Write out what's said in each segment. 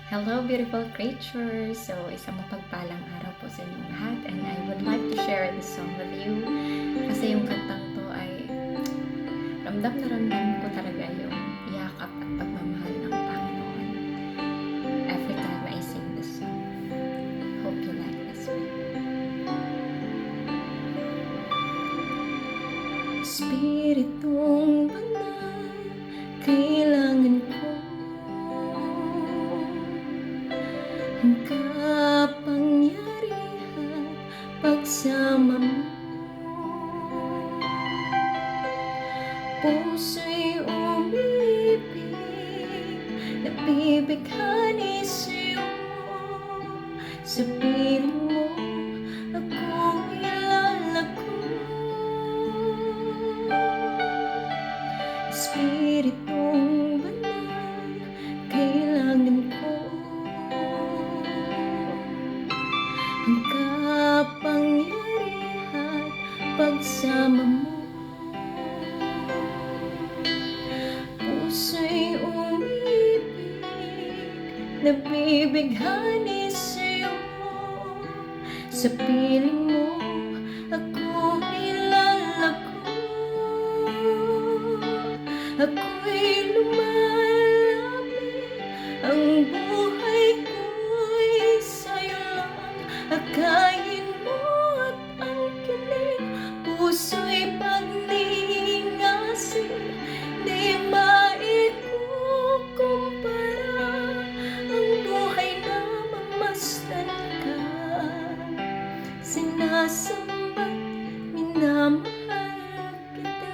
Hello, beautiful creatures! So, isang mapagpalang araw po sa inyong lahat and I would like to share this song with you kasi yung kantang to ay ramdam na ramdam ko talaga yung yakap at pagmamahal ng Panginoon every time I sing this song. Hope you like this one. Espiritong Banal, kailangan ko ang kapangyarihan pagsama mo. Puso'y umiibig, nabibighani sa'yo. Sa piling mo ako ilalako. Espiritong Banal, kailangan ko ang kapangyarihan pagsama mo. Puso'y umiibig, nabibighani sa'yo. Sa piling mo ako ilalako. Ako'y lumalapit, ang buhay ko'y sa'yo lang. Akayin mo at angkinin, puso'y pagningasin. Di maikukumpara ang buhay na mamasdan ka. Sinasambat, minamahal kita.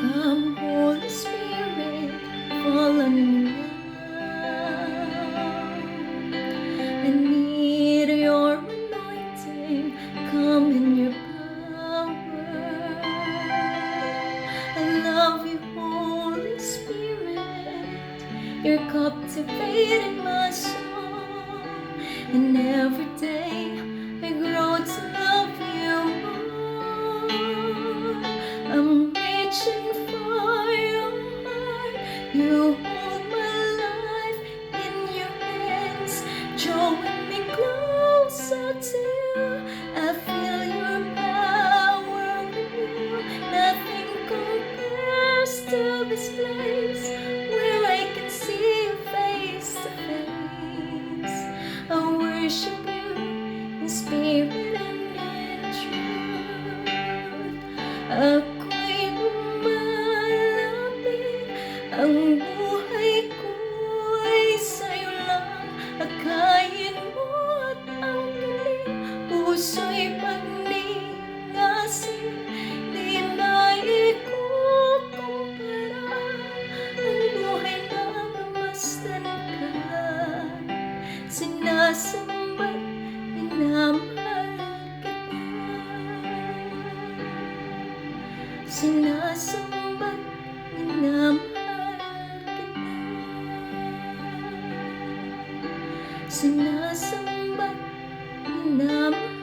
Come, Holy Spirit, fall on me now. I need your anointing, come in your power. I love you, Holy Spirit, you're captivating my soul. And every day I grow to love you more. I'm reaching for your heart, you hold my life in your hands, drawing me closer to you. I feel your power in you. Nothing compares to this place where I can see you face to face. I worship you in spirit and in truth. Ako'y lumalapit, ang buhay ko'y sa'yo lang. Akayin mo at angkinin, puso'y pagningasin. Di maikukumpara ang buhay na mamasdan ka. Sinasambat, minamahal kita. Sinasambat, minamahal kita. Sinasambat, minamahal